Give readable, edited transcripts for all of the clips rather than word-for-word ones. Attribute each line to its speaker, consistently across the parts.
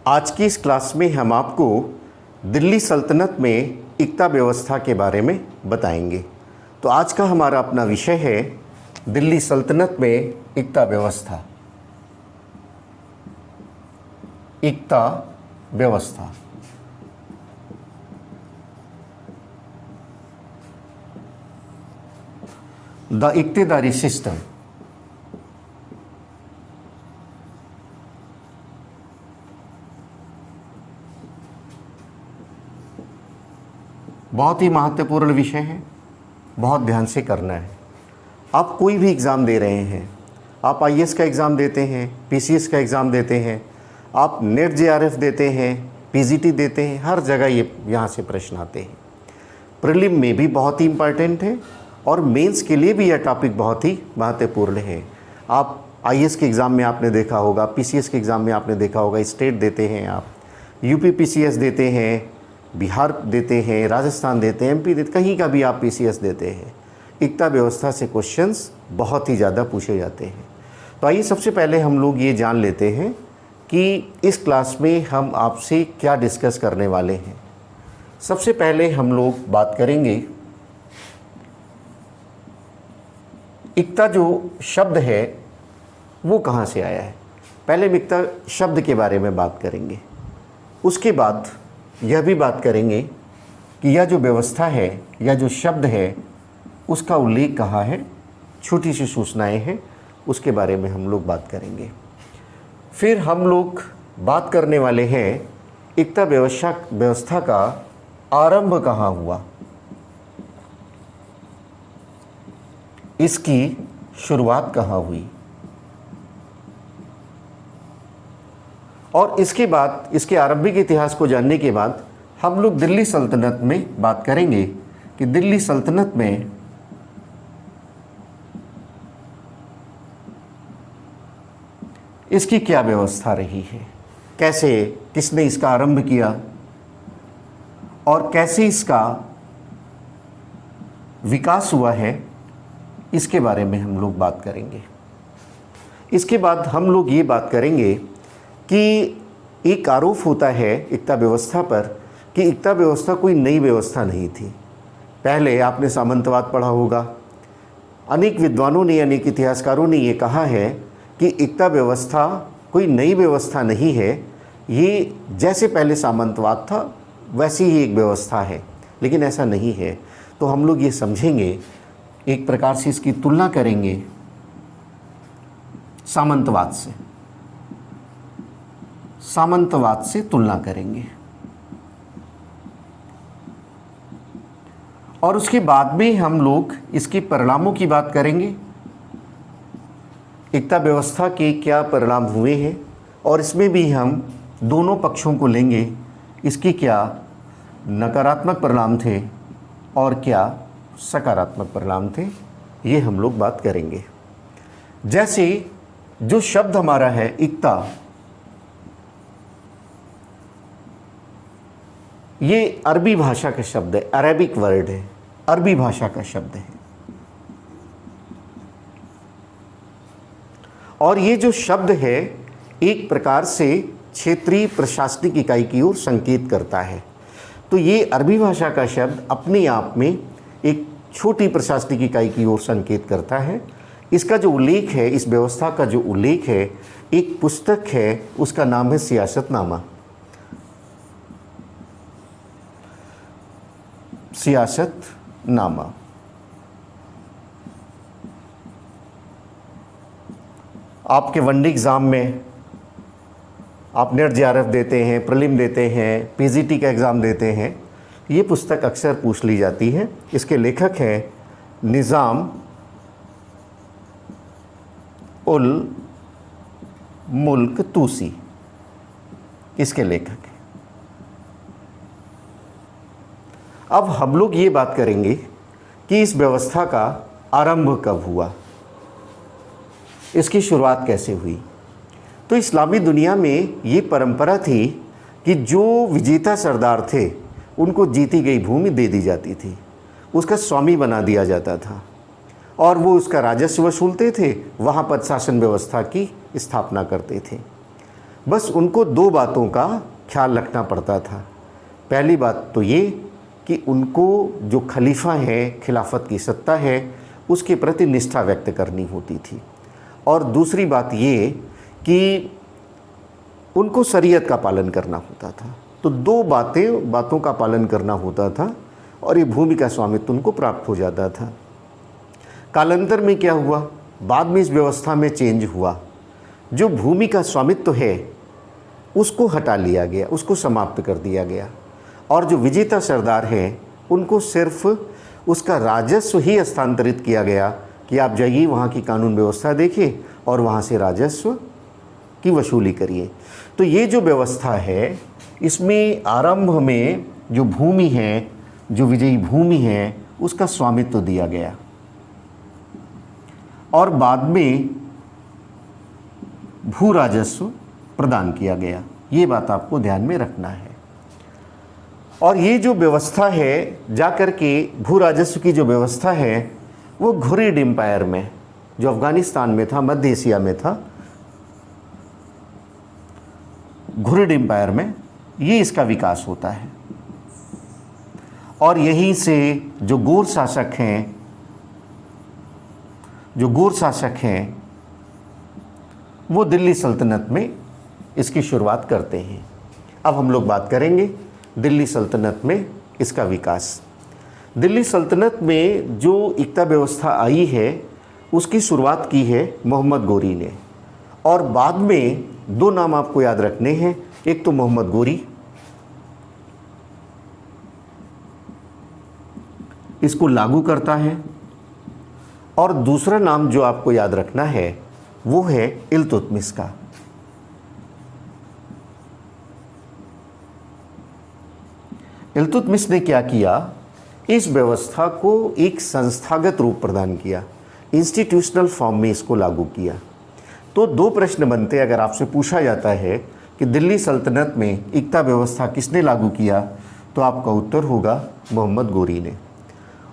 Speaker 1: आज की इस क्लास में हम आपको दिल्ली सल्तनत में इक्ता व्यवस्था के बारे में बताएंगे। तो आज का हमारा अपना विषय है दिल्ली सल्तनत में इक्ता व्यवस्था। इक्ता व्यवस्था द इक्तेदारी सिस्टम। बहुत ही महत्वपूर्ण विषय है, बहुत ध्यान से करना है। आप कोई भी एग्ज़ाम दे रहे हैं, आप आईएएस का एग्ज़ाम देते हैं, पीसीएस का एग्ज़ाम देते हैं, आप नेट जेआरएफ देते हैं, पीजीटी देते हैं, हर जगह ये यहाँ से प्रश्न आते हैं। प्रीलिम में भी बहुत ही इम्पॉर्टेंट है और मेंस के लिए भी यह टॉपिक बहुत ही महत्वपूर्ण है। आप आईएएस के एग्ज़ाम में आपने देखा होगा, पीसीएस के एग्ज़ाम में आपने देखा होगा, स्टेट देते हैं आप, यूपी पीसीएस देते हैं, बिहार देते हैं, राजस्थान देते हैं, एमपी देते, कहीं का भी आप पीसीएस देते हैं, इक्ता व्यवस्था से क्वेश्चंस बहुत ही ज़्यादा पूछे जाते हैं। तो आइए सबसे पहले हम लोग ये जान लेते हैं कि इस क्लास में हम आपसे क्या डिस्कस करने वाले हैं। सबसे पहले हम लोग बात करेंगे इक्ता जो शब्द है वो कहाँ से आया है। पहले हम इक्ता शब्द के बारे में बात करेंगे, उसके बाद यह भी बात करेंगे कि यह जो व्यवस्था है या जो शब्द है उसका उल्लेख कहाँ है, छोटी सी सूचनाएं हैं, उसके बारे में हम लोग बात करेंगे। फिर हम लोग बात करने वाले हैं इक्ता व्यवस्था का आरंभ कहाँ हुआ, इसकी शुरुआत कहाँ हुई, और इसके बाद इसके आरंभिक इतिहास को जानने के बाद हम लोग दिल्ली सल्तनत में बात करेंगे कि दिल्ली सल्तनत में इसकी क्या व्यवस्था रही है, कैसे, किसने इसका आरंभ किया और कैसे इसका विकास हुआ है, इसके बारे में हम लोग बात करेंगे। इसके बाद हम लोग ये बात करेंगे कि एक आरोप होता है इक्ता व्यवस्था पर कि इक्ता व्यवस्था कोई नई व्यवस्था नहीं थी। पहले आपने सामंतवाद पढ़ा होगा, अनेक विद्वानों ने, अनेक इतिहासकारों ने ये कहा है कि इक्ता व्यवस्था कोई नई व्यवस्था नहीं है, ये जैसे पहले सामंतवाद था वैसी ही एक व्यवस्था है, लेकिन ऐसा नहीं है। तो हम लोग ये समझेंगे, एक प्रकार से इसकी तुलना करेंगे सामंतवाद से तुलना करेंगे, और उसके बाद में हम लोग इसके परिणामों की बात करेंगे, इक्ता व्यवस्था के क्या परिणाम हुए हैं, और इसमें भी हम दोनों पक्षों को लेंगे, इसकी क्या नकारात्मक परिणाम थे और क्या सकारात्मक परिणाम थे, ये हम लोग बात करेंगे। जैसे जो शब्द हमारा है इक्ता, ये अरबी भाषा का शब्द है, अरेबिक वर्ड है, अरबी भाषा का शब्द है। और ये जो शब्द है एक प्रकार से क्षेत्रीय प्रशासनिक इकाई की ओर संकेत करता है। तो ये अरबी भाषा का शब्द अपने आप में एक छोटी प्रशासनिक इकाई की ओर संकेत करता है। इसका जो उल्लेख है, इस व्यवस्था का जो उल्लेख है, एक पुस्तक है, उसका नाम है सियासतनामा। सियासतनामा आपके वनडे एग्ज़ाम में आप नेट जेआरएफ देते हैं, प्रीलिम देते हैं, पीजीटी का एग्ज़ाम देते हैं, ये पुस्तक अक्सर पूछ ली जाती है। इसके लेखक हैं निज़ाम उल मुल्क तूसी, इसके लेखक हैं। अब हम लोग ये बात करेंगे कि इस व्यवस्था का आरंभ कब हुआ, इसकी शुरुआत कैसे हुई। तो इस्लामी दुनिया में ये परंपरा थी कि जो विजेता सरदार थे उनको जीती गई भूमि दे दी जाती थी, उसका स्वामी बना दिया जाता था और वो उसका राजस्व वसूलते थे, वहाँ पर शासन व्यवस्था की स्थापना करते थे। बस उनको दो बातों का ख्याल रखना पड़ता था। पहली बात तो ये कि उनको जो खलीफा है, खिलाफत की सत्ता है, उसके प्रति निष्ठा व्यक्त करनी होती थी। और दूसरी बात ये कि उनको शरीयत का पालन करना होता था। तो दो बातों का पालन करना होता था और ये भूमि का स्वामित्व उनको प्राप्त हो जाता था। कालांतर में क्या हुआ, बाद में इस व्यवस्था में चेंज हुआ। जो भूमि का स्वामित्व है उसको हटा लिया गया, उसको समाप्त कर दिया गया, और जो विजेता सरदार हैं उनको सिर्फ उसका राजस्व ही हस्तांतरित किया गया कि आप जाइए वहाँ की कानून व्यवस्था देखिए और वहाँ से राजस्व की वसूली करिए। तो ये जो व्यवस्था है, इसमें आरंभ में जो भूमि है, जो विजयी भूमि है, उसका स्वामित्व दिया गया और बाद में भू राजस्व प्रदान किया गया। ये बात आपको ध्यान में रखना है। और ये जो व्यवस्था है, जाकर के भू राजस्व की जो व्यवस्था है, वो घुरिद एम्पायर में, जो अफगानिस्तान में था, मध्य एशिया में था, घुरिद एम्पायर में ये इसका विकास होता है। और यहीं से जो गोर शासक हैं, वो दिल्ली सल्तनत में इसकी शुरुआत करते हैं। अब हम लोग बात करेंगे दिल्ली सल्तनत में इसका विकास। दिल्ली सल्तनत में जो इक्ता व्यवस्था आई है, उसकी शुरुआत की है मोहम्मद गोरी ने। और बाद में दो नाम आपको याद रखने हैं, एक तो मोहम्मद गोरी, इसको लागू करता है, और दूसरा नाम जो आपको याद रखना है वो है इल्तुतमिश का। इल्तुतमिश ने क्या किया, इस व्यवस्था को एक संस्थागत रूप प्रदान किया, इंस्टीट्यूशनल फॉर्म में इसको लागू किया। तो दो प्रश्न बनते हैं अगर आपसे पूछा जाता है कि दिल्ली सल्तनत में इक्ता व्यवस्था किसने लागू किया, तो आपका उत्तर होगा मोहम्मद गोरी ने।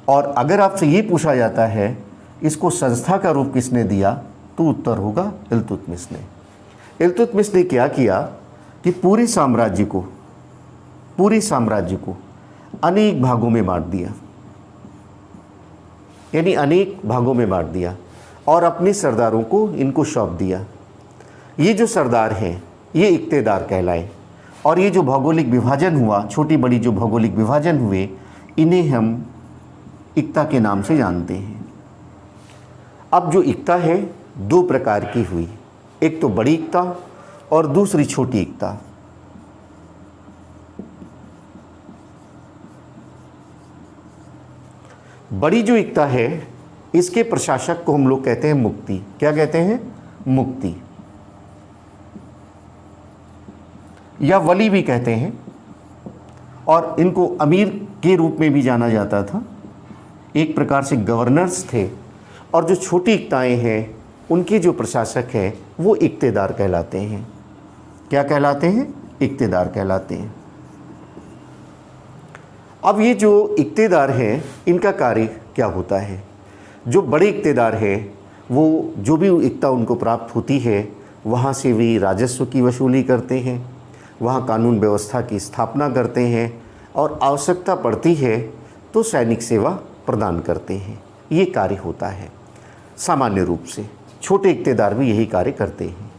Speaker 1: और अगर आपसे ये पूछा जाता है इसको संस्था का रूप किसने दिया, तो उत्तर होगा इल्तुतमिश ने। इल्तुतमिश ने क्या किया कि पूरे साम्राज्य को अनेक भागों में बांट दिया, यानी अनेक भागों में बांट दिया और अपने सरदारों को इनको सौंप दिया। ये जो सरदार हैं ये इक्तेदार कहलाए, और ये जो भौगोलिक विभाजन हुआ, छोटी बड़ी जो भौगोलिक विभाजन हुए, इन्हें हम इक्ता के नाम से जानते हैं। अब जो इक्ता है दो प्रकार की हुई, एक तो बड़ी इक्ता और दूसरी छोटी इक्ता। बड़ी जो इक्ता है, इसके प्रशासक को हम लोग कहते हैं मुक्ति। क्या कहते हैं? मुक्ति, या वली भी कहते हैं, और इनको अमीर के रूप में भी जाना जाता था। एक प्रकार से गवर्नर्स थे। और जो छोटी इक्ताएं हैं, उनके जो प्रशासक हैं वो इक्तेदार कहलाते हैं। क्या कहलाते हैं? इक्तेदार कहलाते हैं। अब ये जो इक्तेदार हैं, इनका कार्य क्या होता है? जो बड़े इक्तेदार हैं वो जो भी इक्ता उनको प्राप्त होती है, वहाँ से वे राजस्व की वसूली करते हैं, वहाँ कानून व्यवस्था की स्थापना करते हैं, और आवश्यकता पड़ती है तो सैनिक सेवा प्रदान करते हैं। ये कार्य होता है सामान्य रूप से। छोटे इक्तेदार भी यही कार्य करते हैं।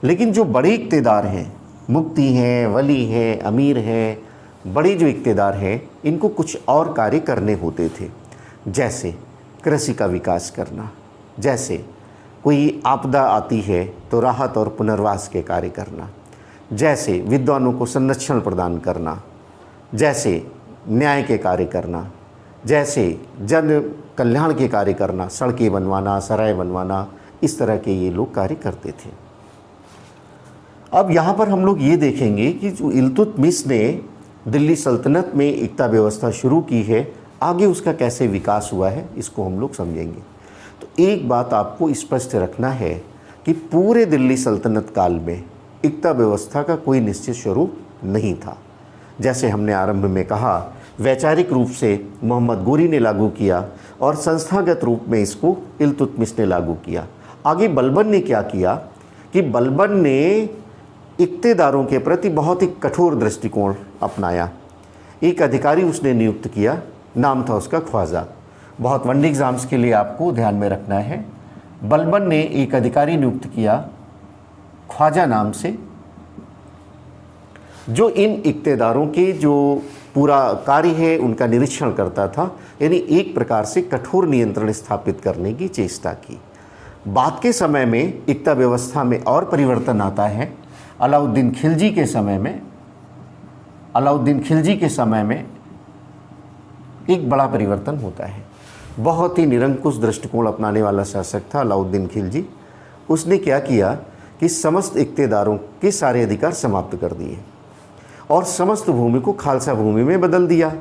Speaker 1: लेकिन जो बड़े इक्तेदार हैं, मुक्ति हैं, वली हैं, अमीर हैं, बड़े जो इक्तेदार हैं, इनको कुछ और कार्य करने होते थे। जैसे कृषि का विकास करना, जैसे कोई आपदा आती है तो राहत और पुनर्वास के कार्य करना, जैसे विद्वानों को संरक्षण प्रदान करना, जैसे न्याय के कार्य करना, जैसे जन कल्याण के कार्य करना, सड़कें बनवाना, सराय बनवाना, इस तरह के ये लोग कार्य करते थे। अब यहाँ पर हम लोग ये देखेंगे कि जो इल्तुतमिश ने दिल्ली सल्तनत में इक्ता व्यवस्था शुरू की है, आगे उसका कैसे विकास हुआ है, इसको हम लोग समझेंगे। तो एक बात आपको स्पष्ट रखना है कि पूरे दिल्ली सल्तनत काल में इक्ता व्यवस्था का कोई निश्चित स्वरूप नहीं था। जैसे हमने आरंभ में कहा, वैचारिक रूप से मोहम्मद गोरी ने लागू किया और संस्थागत रूप में इसको इल्तुतमिश ने लागू किया। आगे बलबन ने क्या किया कि बलबन ने इक्तेदारों के प्रति बहुत ही कठोर दृष्टिकोण अपनाया। एक अधिकारी उसने नियुक्त किया, नाम था उसका ख्वाजा। बहुत वन एग्ज़ाम्स के लिए आपको ध्यान में रखना है। बलबन ने एक अधिकारी नियुक्त किया ख्वाजा नाम से, जो इन इक्तेदारों के जो पूरा कार्य है उनका निरीक्षण करता था, यानी एक प्रकार से कठोर नियंत्रण स्थापित करने की चेष्टा की। बाद के समय में इक्ता व्यवस्था में और परिवर्तन आता है। अलाउद्दीन खिलजी के समय में एक बड़ा परिवर्तन होता है। बहुत ही निरंकुश दृष्टिकोण अपनाने वाला शासक था अलाउद्दीन खिलजी। उसने क्या किया कि समस्त इक्तेदारों के सारे अधिकार समाप्त कर दिए और समस्त भूमि को खालसा भूमि में बदल दिया।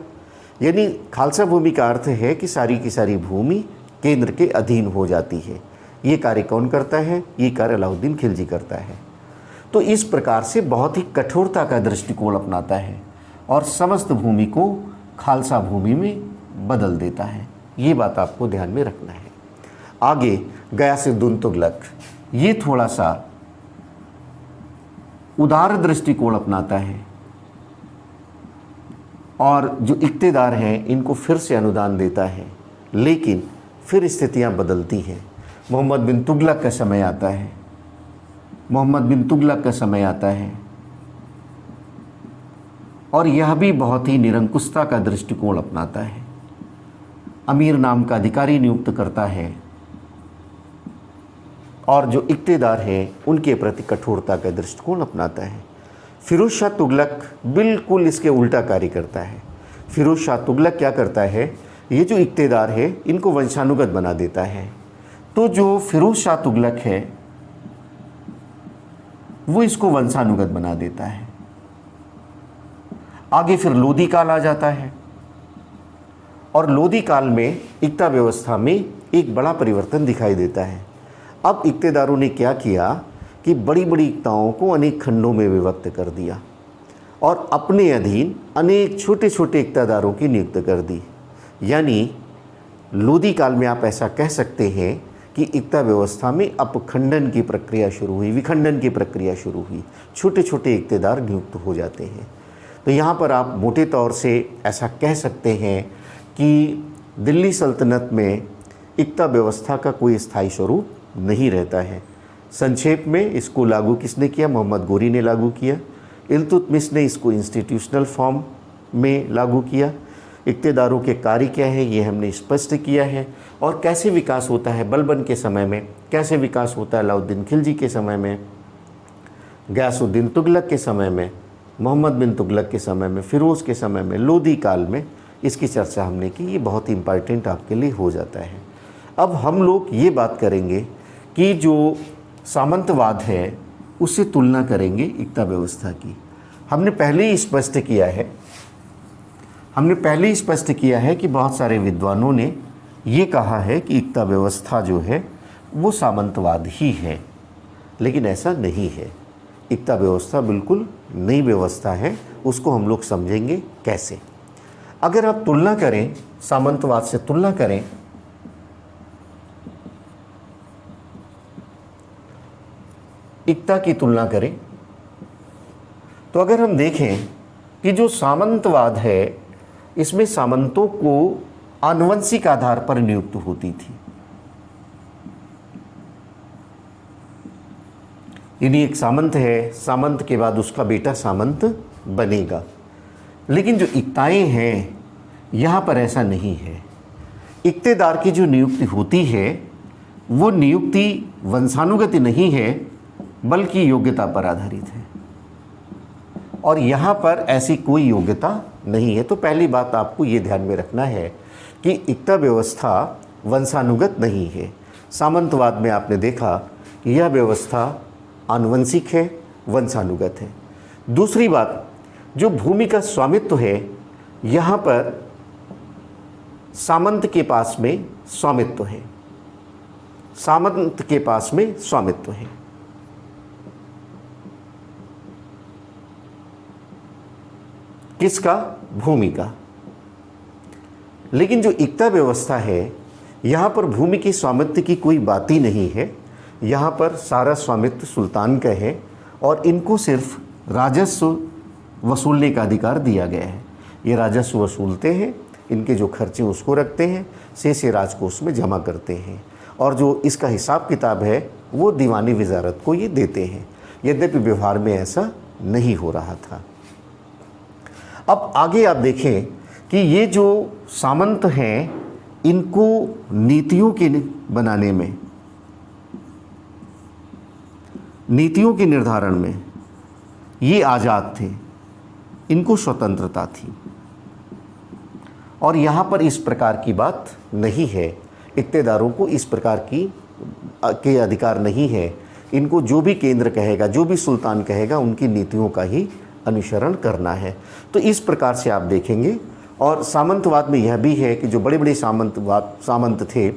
Speaker 1: यानी खालसा भूमि का अर्थ है कि सारी की सारी भूमि केंद्र के अधीन हो जाती है। ये कार्य कौन करता है? ये कार्य अलाउद्दीन खिलजी करता है। तो इस प्रकार से बहुत ही कठोरता का दृष्टिकोण अपनाता है और समस्त भूमि को खालसा भूमि में बदल देता है। ये बात आपको ध्यान में रखना है। आगे गयासुद्दीन तुगलक, ये थोड़ा सा उदार दृष्टिकोण अपनाता है और जो इक्तेदार हैं इनको फिर से अनुदान देता है, लेकिन फिर स्थितियां बदलती हैं। मोहम्मद बिन तुगलक का समय आता है और यह भी बहुत ही निरंकुशता का दृष्टिकोण अपनाता है। अमीर नाम का अधिकारी नियुक्त करता है और जो इक्तेदार है उनके प्रति कठोरता का दृष्टिकोण अपनाता है। फिरोज शाह तुगलक बिल्कुल इसके उल्टा कार्य करता है। फिरोज शाह तुगलक क्या करता है, ये जो इक्तेदार है इनको वंशानुगत बना देता है। तो जो फिरोज शाह तुगलक है वो इसको वंशानुगत बना देता है। आगे फिर लोधी काल आ जाता है और लोधी काल में इक्ता व्यवस्था में एक बड़ा परिवर्तन दिखाई देता है। अब इक्तेदारों ने क्या किया कि बड़ी बड़ी इक्ताओं को अनेक खंडों में विभक्त कर दिया और अपने अधीन अनेक छोटे छोटे इक्तेदारों की नियुक्त कर दी। यानी लोधी काल में आप ऐसा कह सकते हैं कि इक्ता व्यवस्था में अपखंडन की प्रक्रिया शुरू हुई, विखंडन की प्रक्रिया शुरू हुई। छोटे छोटे इक्तेदार नियुक्त हो जाते हैं। तो यहाँ पर आप मोटे तौर से ऐसा कह सकते हैं कि दिल्ली सल्तनत में इक्ता व्यवस्था का कोई स्थायी स्वरूप नहीं रहता है। संक्षेप में इसको लागू किसने किया? मोहम्मद गोरी ने लागू किया। इल्तुतमिश ने इसको इंस्टीट्यूशनल फॉर्म में लागू किया। इक्तेदारों के कार्य क्या है ये हमने स्पष्ट किया है और कैसे विकास होता है बलबन के समय में, कैसे विकास होता है अलाउद्दीन खिलजी के समय में, गयासुद्दीन तुगलक के समय में, मोहम्मद बिन तुगलक के समय में, फिरोज़ के समय में, लोधी काल में, इसकी चर्चा हमने की। ये बहुत ही इम्पॉर्टेंट आपके लिए हो जाता है। अब हम लोग ये बात करेंगे कि जो सामंतवाद है उससे तुलना करेंगे इक्ता व्यवस्था की। हमने पहले ही स्पष्ट किया है कि बहुत सारे विद्वानों ने ये कहा है कि इक्ता व्यवस्था जो है वो सामंतवाद ही है, लेकिन ऐसा नहीं है। इक्ता व्यवस्था बिल्कुल नई व्यवस्था है। उसको हम लोग समझेंगे कैसे। अगर आप तुलना करें, सामंतवाद से तुलना करें, इक्ता की तुलना करें, तो अगर हम देखें कि जो सामंतवाद है इसमें सामंतों को आनुवंशिक आधार पर नियुक्त होती थी। यानी एक सामंत है, सामंत के बाद उसका बेटा सामंत बनेगा। लेकिन जो इक्ताएं हैं यहाँ पर ऐसा नहीं है। इक्तेदार की जो नियुक्ति होती है वो नियुक्ति वंशानुगति नहीं है बल्कि योग्यता पर आधारित है और यहाँ पर ऐसी कोई योग्यता नहीं है। तो पहली बात आपको ये ध्यान में रखना है कि इक्ता व्यवस्था वंशानुगत नहीं है। सामंतवाद में आपने देखा कि यह व्यवस्था आनुवंशिक है, वंशानुगत है। दूसरी बात, जो भूमि का स्वामित्व है यहाँ पर सामंत के पास में स्वामित्व है, सामंत के पास में स्वामित्व है। किसका? भूमि का। लेकिन जो इक्ता व्यवस्था है यहाँ पर भूमि की स्वामित्व की कोई बात ही नहीं है। यहाँ पर सारा स्वामित्व सुल्तान का है और इनको सिर्फ राजस्व वसूलने का अधिकार दिया गया है। ये राजस्व वसूलते हैं, इनके जो खर्चे उसको रखते हैं, से राजकोष में जमा करते हैं, और जो इसका हिसाब किताब है वो दीवानी वजारत को ये देते हैं। यद्यपि व्यवहार में ऐसा नहीं हो रहा था। अब आगे आप देखें कि ये जो सामंत हैं, इनको नीतियों के बनाने में, नीतियों के निर्धारण में ये आज़ाद थे, इनको स्वतंत्रता थी। और यहाँ पर इस प्रकार की बात नहीं है, इक्तेदारों को इस प्रकार के अधिकार नहीं है। इनको जो भी केंद्र कहेगा, जो भी सुल्तान कहेगा, उनकी नीतियों का ही अनुसरण करना है। तो इस प्रकार से आप देखेंगे। और सामंतवाद में यह भी है कि जो बड़े बड़े सामंत थे,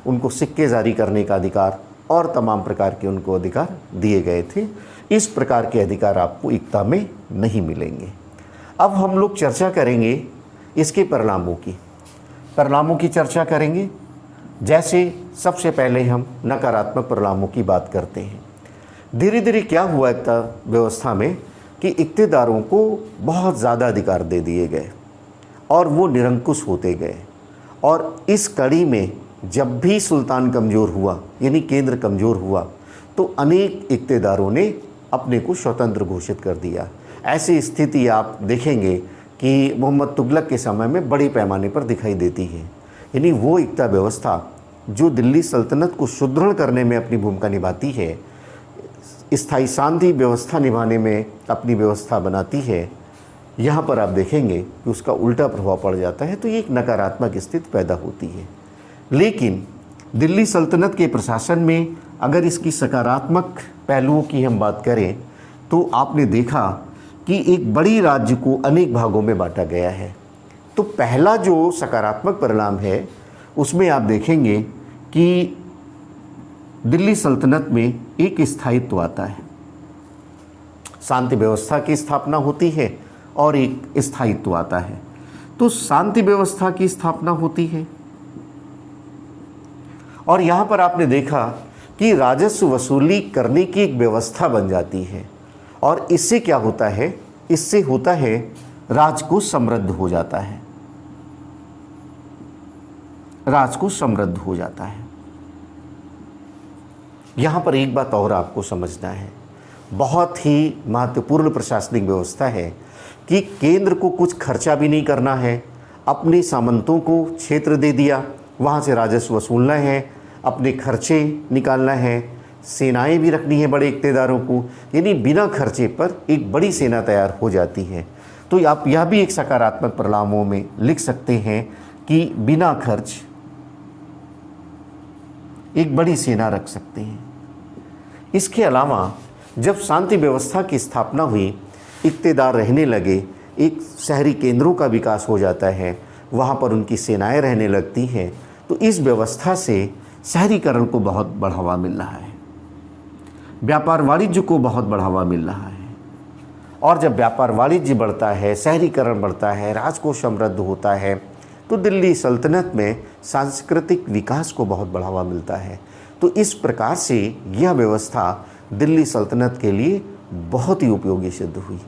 Speaker 1: उनको सिक्के जारी करने का अधिकार और तमाम प्रकार के उनको अधिकार दिए गए थे। इस प्रकार के अधिकार आपको एकता में नहीं मिलेंगे। अब हम लोग चर्चा करेंगे इसके परिणामों की चर्चा करेंगे। जैसे सबसे पहले हम नकारात्मक परिणामों की बात करते हैं। धीरे धीरे क्या हुआ एकता व्यवस्था में कि इक्तेदारों को बहुत ज़्यादा अधिकार दे दिए गए और वो निरंकुश होते गए। और इस कड़ी में जब भी सुल्तान कमज़ोर हुआ, यानी केंद्र कमज़ोर हुआ, तो अनेक इक्तेदारों ने अपने को स्वतंत्र घोषित कर दिया। ऐसी स्थिति आप देखेंगे कि मोहम्मद तुगलक के समय में बड़े पैमाने पर दिखाई देती है। यानी वो एकता व्यवस्था जो दिल्ली सल्तनत को सुदृढ़ करने में अपनी भूमिका निभाती है, स्थायी शांति व्यवस्था निभाने में अपनी व्यवस्था बनाती है, यहाँ पर आप देखेंगे कि उसका उल्टा प्रभाव पड़ जाता है। तो ये एक नकारात्मक स्थिति पैदा होती है। लेकिन दिल्ली सल्तनत के प्रशासन में अगर इसकी सकारात्मक पहलुओं की हम बात करें, तो आपने देखा कि एक बड़ी राज्य को अनेक भागों में बांटा गया है। तो पहला जो सकारात्मक परिणाम है, उसमें आप देखेंगे कि दिल्ली सल्तनत में एक स्थायित्व आता है, शांति व्यवस्था की स्थापना होती है और एक स्थायित्व आता है। तो शांति व्यवस्था की स्थापना होती है और यहाँ पर आपने देखा कि राजस्व वसूली करने की एक व्यवस्था बन जाती है। और इससे क्या होता है? इससे होता है राजकोष समृद्ध हो जाता है, राजकोष समृद्ध हो जाता है। यहाँ पर एक बात और आपको समझना है, बहुत ही महत्वपूर्ण प्रशासनिक व्यवस्था है कि केंद्र को कुछ खर्चा भी नहीं करना है। अपने सामंतों को क्षेत्र दे दिया, वहाँ से राजस्व वसूलना है, अपने खर्चे निकालना है, सेनाएं भी रखनी है बड़े इक्तेदारों को, यानी बिना खर्चे पर एक बड़ी सेना तैयार हो जाती है। तो आप यह भी एक सकारात्मक परिणामों में लिख सकते हैं कि बिना खर्च एक बड़ी सेना रख सकते हैं। इसके अलावा जब शांति व्यवस्था की स्थापना हुई, इक्तेदार रहने लगे, एक शहरी केंद्रों का विकास हो जाता है, वहाँ पर उनकी सेनाएं रहने लगती हैं। तो इस व्यवस्था से शहरीकरण को बहुत बढ़ावा मिल रहा है, व्यापार वाणिज्य को बहुत बढ़ावा मिल रहा है। और जब व्यापार वाणिज्य बढ़ता है, शहरीकरण बढ़ता है, राजकोष समृद्ध होता है, तो दिल्ली सल्तनत में सांस्कृतिक विकास को बहुत बढ़ावा मिलता है। तो इस प्रकार से यह व्यवस्था दिल्ली सल्तनत के लिए बहुत ही उपयोगी सिद्ध हुई।